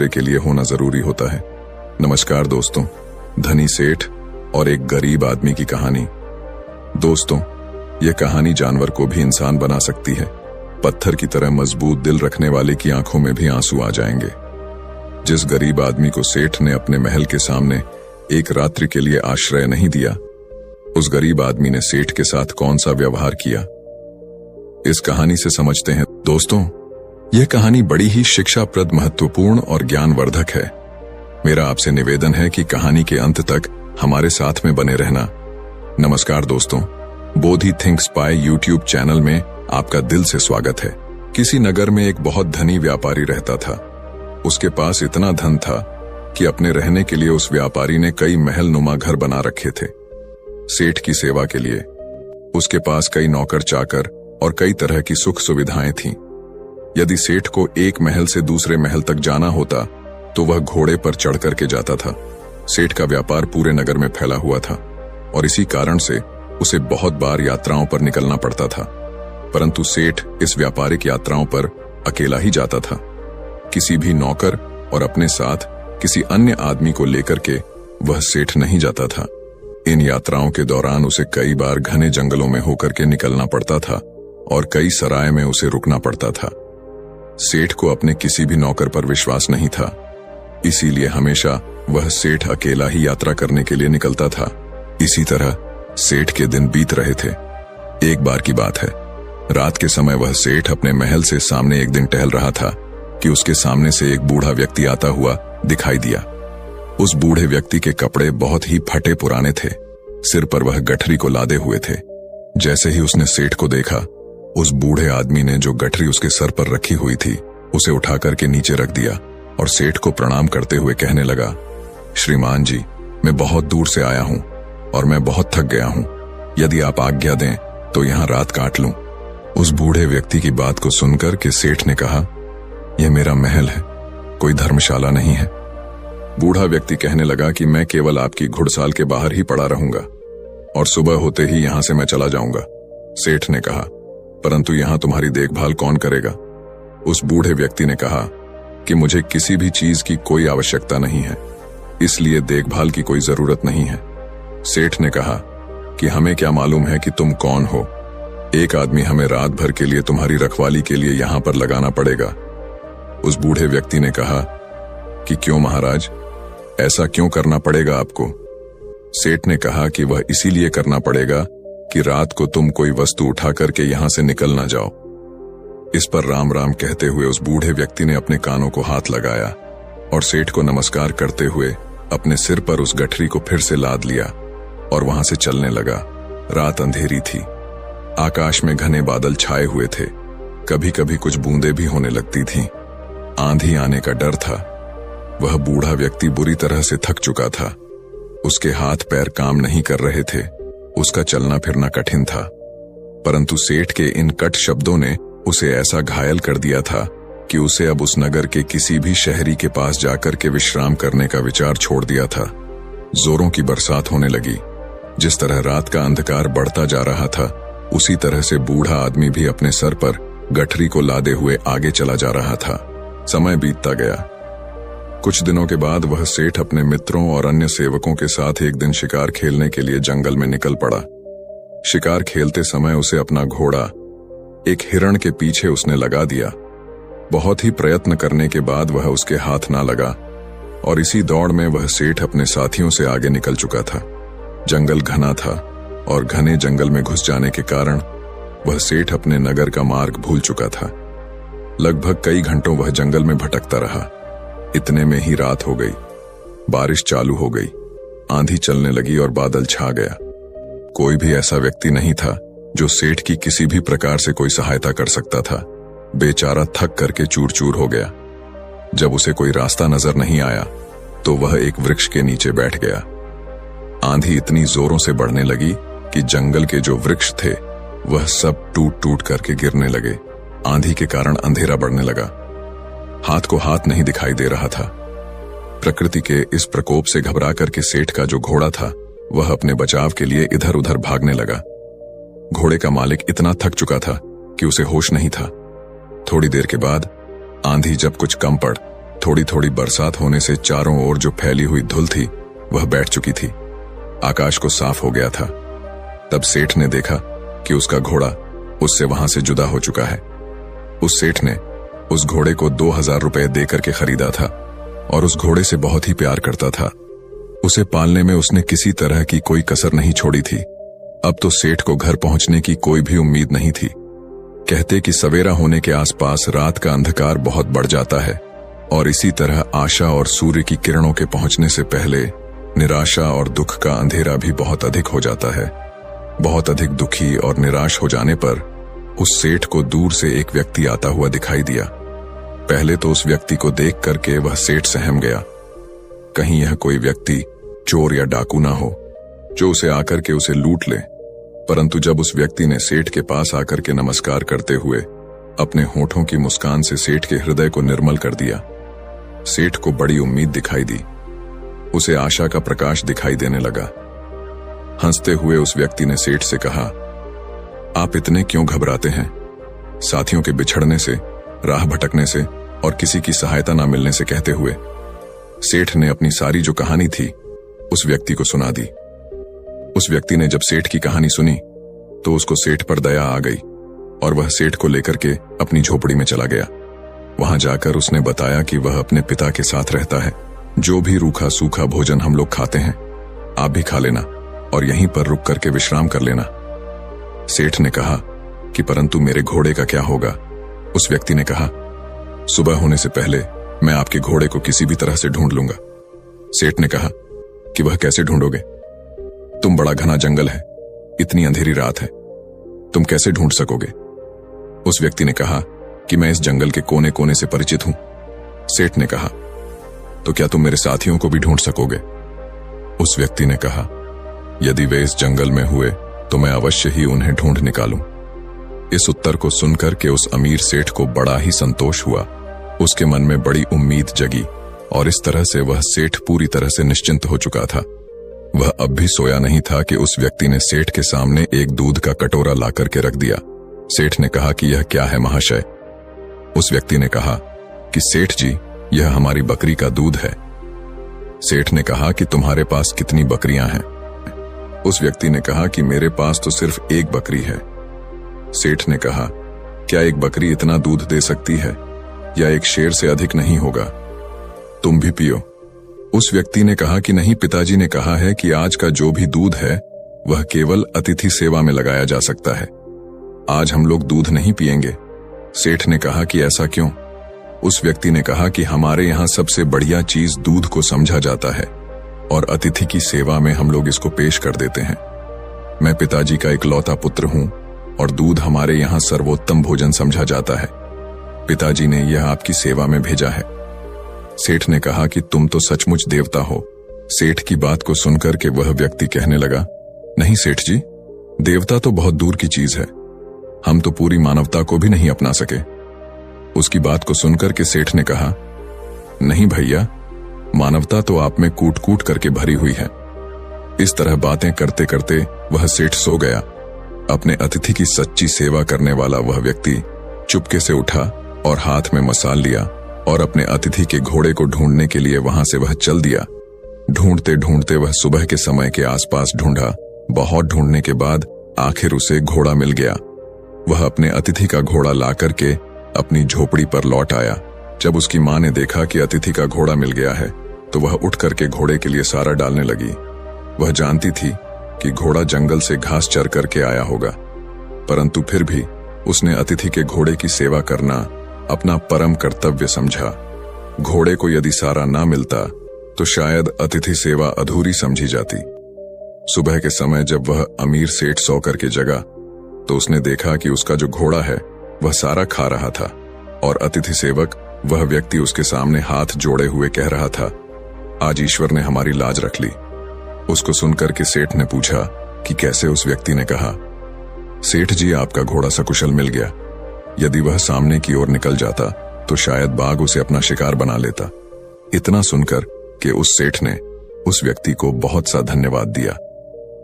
के लिए होना जरूरी होता है। नमस्कार दोस्तों, धनी सेठ और एक गरीब आदमी की कहानी। दोस्तों, यह कहानी जानवर को भी इंसान बना सकती है। पत्थर की तरह मजबूत दिल रखने वाले की आंखों में भी आंसू आ जाएंगे। जिस गरीब आदमी को सेठ ने अपने महल के सामने एक रात्रि के लिए आश्रय नहीं दिया, उस गरीब आदमी ने सेठ के साथ कौन सा व्यवहार किया, इस कहानी से समझते हैं। दोस्तों, यह कहानी बड़ी ही शिक्षाप्रद, महत्वपूर्ण और ज्ञानवर्धक है। मेरा आपसे निवेदन है कि कहानी के अंत तक हमारे साथ में बने रहना। नमस्कार दोस्तों, बोधि थिंक्स बाय यूट्यूब चैनल में आपका दिल से स्वागत है। किसी नगर में एक बहुत धनी व्यापारी रहता था। उसके पास इतना धन था कि अपने रहने के लिए उस व्यापारी ने कई महल नुमा घर बना रखे थे। सेठ की सेवा के लिए उसके पास कई नौकर चाकर और कई तरह की सुख सुविधाएं थीं। यदि सेठ को एक महल से दूसरे महल तक जाना होता तो वह घोड़े पर चढ़ करके जाता था। सेठ का व्यापार पूरे नगर में फैला हुआ था और इसी कारण से उसे बहुत बार यात्राओं पर निकलना पड़ता था। परंतु सेठ इस व्यापारिक यात्राओं पर अकेला ही जाता था। किसी भी नौकर और अपने साथ किसी अन्य आदमी को लेकर के वह सेठ नहीं जाता था। इन यात्राओं के दौरान उसे कई बार घने जंगलों में होकर के निकलना पड़ता था और कई सराय में उसे रुकना पड़ता था। सेठ को अपने किसी भी नौकर पर विश्वास नहीं था, इसीलिए हमेशा वह सेठ अकेला ही यात्रा करने के लिए निकलता था। इसी तरह सेठ के दिन बीत रहे थे। एक बार की बात है, रात के समय वह सेठ अपने महल से सामने एक दिन टहल रहा था कि उसके सामने से एक बूढ़ा व्यक्ति आता हुआ दिखाई दिया। उस बूढ़े व्यक्ति के कपड़े बहुत ही फटे पुराने थे। सिर पर वह गठरी को लादे हुए थे। जैसे ही उसने सेठ को देखा, उस बूढ़े आदमी ने जो गठरी उसके सर पर रखी हुई थी उसे उठा करके नीचे रख दिया और सेठ को प्रणाम करते हुए कहने लगा, श्रीमान जी, मैं बहुत दूर से आया हूं और मैं बहुत थक गया हूं। यदि आप आज्ञा दें तो यहां रात काट लूं। उस बूढ़े व्यक्ति की बात को सुनकर के सेठ ने कहा, यह मेरा महल है, कोई धर्मशाला नहीं है। बूढ़ा व्यक्ति कहने लगा कि मैं केवल आपकी घुड़साल के बाहर ही पड़ा रहूंगा और सुबह होते ही यहां से मैं चला जाऊंगा। सेठ ने कहा, परंतु यहां तुम्हारी देखभाल कौन करेगा? उस बूढ़े व्यक्ति ने कहा कि मुझे किसी भी चीज की कोई आवश्यकता नहीं है, इसलिए देखभाल की कोई जरूरत नहीं है। सेठ ने कहा कि हमें क्या मालूम है कि तुम कौन हो। एक आदमी हमें रात भर के लिए तुम्हारी रखवाली के लिए यहां पर लगाना पड़ेगा। उस बूढ़े व्यक्ति ने कहा कि क्यों महाराज, ऐसा क्यों करना पड़ेगा आपको? सेठ ने कहा कि वह इसीलिए करना पड़ेगा कि रात को तुम कोई वस्तु उठा करके यहां से निकल ना जाओ। इस पर राम राम कहते हुए उस बूढ़े व्यक्ति ने अपने कानों को हाथ लगाया और सेठ को नमस्कार करते हुए अपने सिर पर उस गठरी को फिर से लाद लिया और वहां से चलने लगा। रात अंधेरी थी, आकाश में घने बादल छाए हुए थे, कभी कभी कुछ बूंदें भी होने लगती थीं। आंधी आने का डर था। वह बूढ़ा व्यक्ति बुरी तरह से थक चुका था। उसके हाथ पैर काम नहीं कर रहे थे। उसका चलना फिरना कठिन था। परंतु सेठ के इन कट शब्दों ने उसे ऐसा घायल कर दिया था कि उसे अब उस नगर के किसी भी शहरी के पास जाकर के विश्राम करने का विचार छोड़ दिया था। जोरों की बरसात होने लगी। जिस तरह रात का अंधकार बढ़ता जा रहा था, उसी तरह से बूढ़ा आदमी भी अपने सर पर गठरी को लादे हुए आगे चला जा रहा था। समय बीतता गया। कुछ दिनों के बाद वह सेठ अपने मित्रों और अन्य सेवकों के साथ एक दिन शिकार खेलने के लिए जंगल में निकल पड़ा। शिकार खेलते समय उसे अपना घोड़ा एक हिरण के पीछे उसने लगा दिया। बहुत ही प्रयत्न करने के बाद वह उसके हाथ ना लगा और इसी दौड़ में वह सेठ अपने साथियों से आगे निकल चुका था। जंगल घना था और घने जंगल में घुस जाने के कारण वह सेठ अपने नगर का मार्ग भूल चुका था। लगभग कई घंटों वह जंगल में भटकता रहा। इतने में ही रात हो गई। बारिश चालू हो गई, आंधी चलने लगी और बादल छा गया। कोई भी ऐसा व्यक्ति नहीं था जो सेठ की किसी भी प्रकार से कोई सहायता कर सकता था। बेचारा थक करके चूर चूर हो गया। जब उसे कोई रास्ता नजर नहीं आया तो वह एक वृक्ष के नीचे बैठ गया। आंधी इतनी जोरों से बढ़ने लगी कि जंगल के जो वृक्ष थे वह सब टूट टूट करके गिरने लगे। आंधी के कारण अंधेरा बढ़ने लगा। हाथ को हाथ नहीं दिखाई दे रहा था। प्रकृति के इस प्रकोप से घबरा करके सेठ का जो घोड़ा था वह अपने बचाव के लिए इधर उधर भागने लगा। घोड़े का मालिक इतना थक चुका था कि उसे होश नहीं था। थोड़ी देर के बाद आंधी जब कुछ कम पड़ थोड़ी थोड़ी बरसात होने से चारों ओर जो फैली हुई धुल थी वह बैठ चुकी थी। आकाश को साफ हो गया था। तब सेठ ने देखा कि उसका घोड़ा उससे वहां से जुदा हो चुका है। उस सेठ ने उस घोड़े को 2000 रुपए देकर के खरीदा था और उस घोड़े से बहुत ही प्यार करता था। उसे पालने में उसने किसी तरह की कोई कसर नहीं छोड़ी थी। अब तो सेठ को घर पहुंचने की कोई भी उम्मीद नहीं थी। कहते कि सवेरा होने के आसपास रात का अंधकार बहुत बढ़ जाता है और इसी तरह आशा और सूर्य की किरणों के पहुंचने से पहले निराशा और दुख का अंधेरा भी बहुत अधिक हो जाता है। बहुत अधिक दुखी और निराश हो जाने पर उस सेठ को दूर से एक व्यक्ति आता हुआ दिखाई दिया। पहले तो उस व्यक्ति को देख करके वह सेठ सहम गया। कहीं यह कोई व्यक्ति चोर या डाकू ना हो जो उसे आकर के उसे लूट ले। परंतु जब उस व्यक्ति ने सेठ के पास आकर के नमस्कार करते हुए अपने होठों की मुस्कान से सेठ के हृदय को निर्मल कर दिया, सेठ को बड़ी उम्मीद दिखाई दी। उसे आशा का प्रकाश दिखाई देने लगा। हंसते हुए उस व्यक्ति ने सेठ से कहा, आप इतने क्यों घबराते हैं? साथियों के बिछड़ने से, राह भटकने से और किसी की सहायता ना मिलने से कहते हुए सेठ ने अपनी सारी जो कहानी थी उस व्यक्ति को सुना दी। उस व्यक्ति ने जब सेठ की कहानी सुनी तो उसको सेठ पर दया आ गई और वह सेठ को लेकर के अपनी झोपड़ी में चला गया। वहां जाकर उसने बताया कि वह अपने पिता के साथ रहता है। जो भी रूखा सूखा भोजन हम लोग खाते हैं आप भी खा लेना और यहीं पर रुक करके विश्राम कर लेना। सेठ ने कहा कि परंतु मेरे घोड़े का क्या होगा? उस व्यक्ति ने कहा, सुबह होने से पहले मैं आपके घोड़े को किसी भी तरह से ढूंढ लूंगा। सेठ ने कहा कि वह कैसे ढूंढोगे? तुम बड़ा घना जंगल है, इतनी अंधेरी रात है, तुम कैसे ढूंढ सकोगे? उस व्यक्ति ने कहा कि मैं इस जंगल के कोने कोने से परिचित हूं। सेठ ने कहा, तो क्या तुम मेरे साथियों को भी ढूंढ सकोगे? उस व्यक्ति ने कहा, यदि वे इस जंगल में हुए तो मैं अवश्य ही उन्हें ढूंढ निकालूं। इस उत्तर को सुनकर के उस अमीर सेठ को बड़ा ही संतोष हुआ। उसके मन में बड़ी उम्मीद जगी और इस तरह से वह सेठ पूरी तरह से निश्चिंत हो चुका था। वह अब भी सोया नहीं था कि उस व्यक्ति ने सेठ के सामने एक दूध का कटोरा ला करके रख दिया। सेठ ने कहा कि यह क्या है महाशय? उस व्यक्ति ने कहा कि सेठ जी, यह हमारी बकरी का दूध है। सेठ ने कहा कि तुम्हारे पास कितनी बकरियां हैं? उस व्यक्ति ने कहा कि मेरे पास तो सिर्फ एक बकरी है। सेठ ने कहा, क्या एक बकरी इतना दूध दे सकती है या एक शेर से अधिक नहीं होगा? तुम भी पियो। उस व्यक्ति ने कहा कि नहीं, पिताजी ने कहा है कि आज का जो भी दूध है वह केवल अतिथि सेवा में लगाया जा सकता है। आज हम लोग दूध नहीं पिएंगे। सेठ ने कहा कि ऐसा क्यों? उस व्यक्ति ने कहा कि हमारे यहाँ सबसे बढ़िया चीज दूध को समझा जाता है और अतिथि की सेवा में हम लोग इसको पेश कर देते हैं। मैं पिताजी का इकलौता पुत्र हूं और दूध हमारे यहाँ सर्वोत्तम भोजन समझा जाता है। पिताजी ने यह आपकी सेवा में भेजा है। सेठ ने कहा कि तुम तो सचमुच देवता हो। सेठ की बात को सुनकर के वह व्यक्ति कहने लगा, नहीं सेठ जी, देवता तो बहुत दूर की चीज है, हम तो पूरी मानवता को भी नहीं अपना सके। उसकी बात को सुनकर के सेठ ने कहा, नहीं भैया, मानवता तो आप में कूट कूट करके भरी हुई है। इस तरह बातें करते करते वह सेठ सो गया। अपने अतिथि की सच्ची सेवा करने वाला वह व्यक्ति चुपके से उठा और हाथ में मसाल लिया और अपने अतिथि के घोड़े को ढूंढने के लिए वहां से वह चल दिया। ढूंढते ढूंढते वह सुबह के समय के आसपास ढूंढा। बहुत ढूंढने के बाद आखिर उसे घोड़ा मिल गया। वह अपने अतिथि का घोड़ा ला करके अपनी झोपड़ी पर लौट आया। जब उसकी मां ने देखा कि अतिथि का घोड़ा मिल गया है तो वह उठ करके घोड़े के लिए सारा डालने लगी। वह जानती थी कि घोड़ा जंगल से घास चर करके आया होगा, परंतु फिर भी उसने अतिथि के घोड़े की सेवा करना अपना परम कर्तव्य समझा। घोड़े को यदि सारा ना मिलता तो शायद अतिथि सेवा अधूरी समझी जाती। सुबह के समय जब वह अमीर सेठ सो करके जगा तो उसने देखा कि उसका जो घोड़ा है वह सारा खा रहा था और अतिथि सेवक वह व्यक्ति उसके सामने हाथ जोड़े हुए कह रहा था, आज ईश्वर ने हमारी लाज रख ली। उसको सुनकर के सेठ ने पूछा कि कैसे? उस व्यक्ति ने कहा, सेठ जी, आपका घोड़ा सकुशल मिल गया। यदि वह सामने की ओर निकल जाता तो शायद बाघ उसे अपना शिकार बना लेता। इतना सुनकर कि उस सेठ ने उस व्यक्ति को बहुत सा धन्यवाद दिया।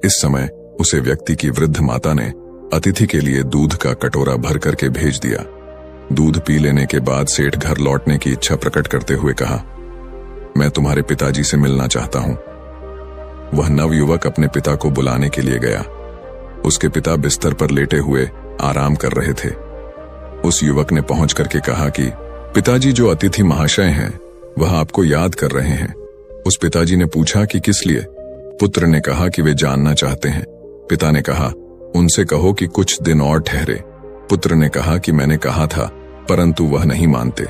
इस समय उसे व्यक्ति की वृद्ध माता ने अतिथि के लिए दूध का कटोरा भर करके भेज दिया। दूध पी लेने के बाद सेठ घर लौटने की इच्छा प्रकट करते हुए कहा, मैं तुम्हारे पिताजी से मिलना चाहता हूं। वह नवयुवक अपने पिता को बुलाने के लिए गया। उसके पिता बिस्तर पर लेटे हुए आराम कर रहे थे। उस युवक ने पहुंच करके कहा कि पिताजी जो अतिथि महाशय हैं वह आपको याद कर रहे हैं। उस पिताजी ने पूछा कि किस लिए? पुत्र ने कहा कि वे जानना चाहते हैं। पिता ने कहा, उनसे कहो कि कुछ दिन और ठहरे। पुत्र ने कहा कि मैंने कहा था, परंतु वह नहीं मानते।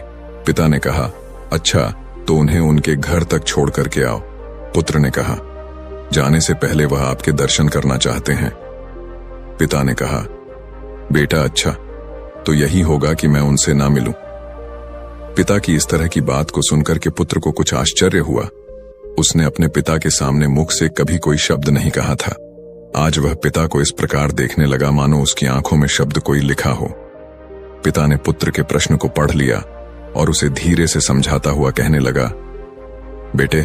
पिता ने कहा, अच्छा तो उन्हें उनके घर तक छोड़ करके आओ। पुत्र ने कहा, जाने से पहले वह आपके दर्शन करना चाहते हैं। पिता ने कहा, बेटा अच्छा, तो यही होगा कि मैं उनसे ना मिलूं। पिता की इस तरह की बात को सुनकर के पुत्र को कुछ आश्चर्य हुआ। उसने अपने पिता के सामने मुख से कभी कोई शब्द नहीं कहा था। आज वह पिता को इस प्रकार देखने लगा मानो उसकी आंखों में शब्द कोई लिखा हो। पिता ने पुत्र के प्रश्न को पढ़ लिया और उसे धीरे से समझाता हुआ कहने लगा, बेटे,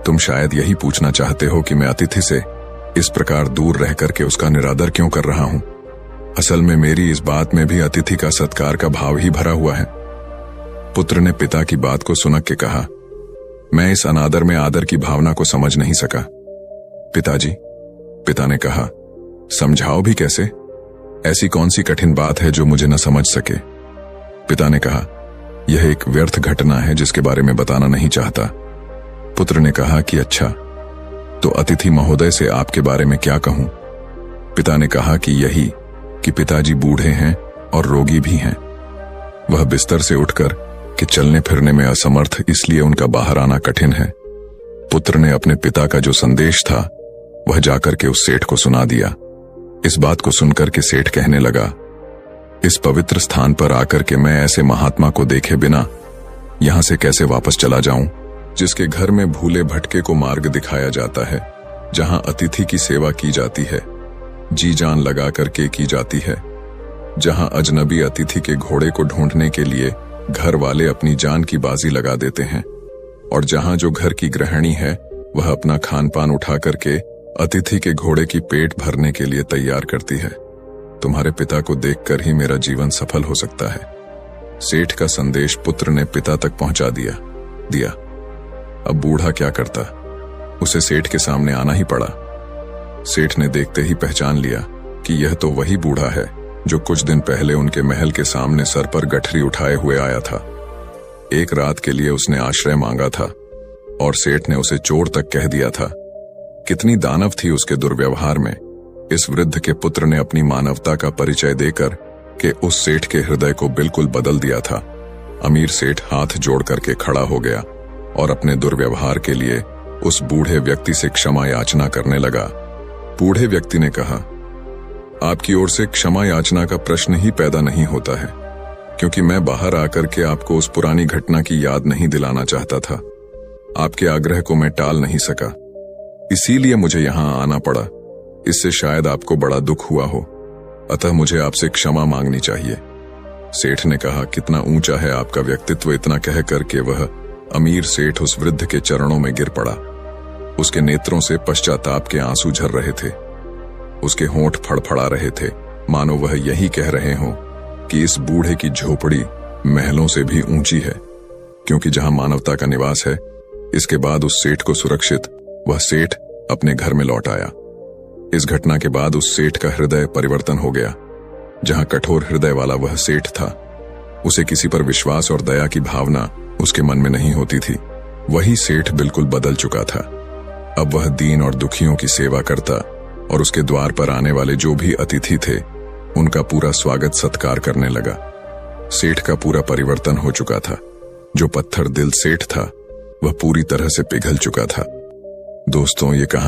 तुम शायद यही पूछना चाहते हो कि मैं अतिथि से इस प्रकार दूर रह करके उसका निरादर क्यों कर रहा हूं। असल में मेरी इस बात में भी अतिथि का सत्कार का भाव ही भरा हुआ है। पुत्र ने पिता की बात को सुनक के कहा, मैं इस अनादर में आदर की भावना को समझ नहीं सका। पिताजी, पिता ने कहा, समझाओ भी कैसे? ऐसी कौन सी कठिन बात है जो मुझे न समझ सके? पिता ने कहा, यह एक व्यर्थ घटना है जिसके बारे में बताना नहीं चाहता। पुत्र ने कहा कि अच्छा, तो अतिथि महोदय से आपके बारे में क्या कहूं? पिता ने कहा कि यही कि पिताजी बूढ़े हैं और रोगी भी हैं। वह बिस्तर से उठकर कि चलने फिरने में असमर्थ, इसलिए उनका बाहर आना कठिन है। पुत्र ने अपने पिता का जो संदेश था वह जाकर के उस सेठ को सुना दिया। इस बात को सुनकर के सेठ कहने लगा, इस पवित्र स्थान पर आकर के मैं ऐसे महात्मा को देखे बिना यहां से कैसे वापस चला जाऊं, जिसके घर में भूले भटके को मार्ग दिखाया जाता है, जहां अतिथि की सेवा की जाती है, जी जान लगा करके की जाती है, जहां अजनबी अतिथि के घोड़े को ढूंढने के लिए घर वाले अपनी जान की बाजी लगा देते हैं, और जहां जो घर की गृहिणी है वह अपना खान पान उठा करके अतिथि के घोड़े की पेट भरने के लिए तैयार करती है। तुम्हारे पिता को देखकर ही मेरा जीवन सफल हो सकता है। सेठ का संदेश पुत्र ने पिता तक पहुंचा दिया। अब बूढ़ा क्या करता, उसे सेठ के सामने आना ही पड़ा। सेठ ने देखते ही पहचान लिया कि यह तो वही बूढ़ा है जो कुछ दिन पहले उनके महल के सामने सर पर गठरी उठाए हुए आया था। एक रात के लिए उसने आश्रय मांगा था और सेठ ने उसे चोर तक कह दिया था। कितनी दानव थी उसके दुर्व्यवहार में। इस वृद्ध के पुत्र ने अपनी मानवता का परिचय देकर के उस सेठ के हृदय को बिल्कुल बदल दिया था। अमीर सेठ हाथ जोड़ करके खड़ा हो गया और अपने दुर्व्यवहार के लिए उस बूढ़े व्यक्ति से क्षमा याचना करने लगा। बूढ़े व्यक्ति ने कहा, आपकी ओर से क्षमा याचना का प्रश्न ही पैदा नहीं होता है, क्योंकि मैं बाहर आकर के आपको उस पुरानी घटना की याद नहीं दिलाना चाहता था। आपके आग्रह को मैं टाल नहीं सका, इसीलिए मुझे यहां आना पड़ा। इससे शायद आपको बड़ा दुख हुआ हो, अतः मुझे आपसे क्षमा मांगनी चाहिए। सेठ ने कहा, कितना ऊंचा है आपका व्यक्तित्व। इतना कह करके वह अमीर सेठ उस वृद्ध के चरणों में गिर पड़ा। उसके नेत्रों से पश्चाताप के आंसू झर रहे थे। उसके होंठ फड़फड़ा रहे थे, मानो वह यही कह रहे हों कि इस बूढ़े की झोपड़ी महलों से भी ऊंची है, क्योंकि जहां मानवता का निवास है। इसके बाद उस सेठ को सुरक्षित वह सेठ अपने घर में लौट आया। इस घटना के बाद उस सेठ का हृदय परिवर्तन हो गया। जहां कठोर हृदय वाला वह सेठ था, उसे किसी पर विश्वास और दया की भावना उसके मन में नहीं होती थी। वही सेठ बिल्कुल बदल चुका था। अब वह दीन और दुखियों की सेवा करता और उसके द्वार पर आने वाले जो भी अतिथि थे उनका पूरा स्वागत सत्कार करने लगा। सेठ का पूरा परिवर्तन हो चुका था। जो पत्थर दिल सेठ था वह पूरी तरह से पिघल चुका था। दोस्तों, ये कहानी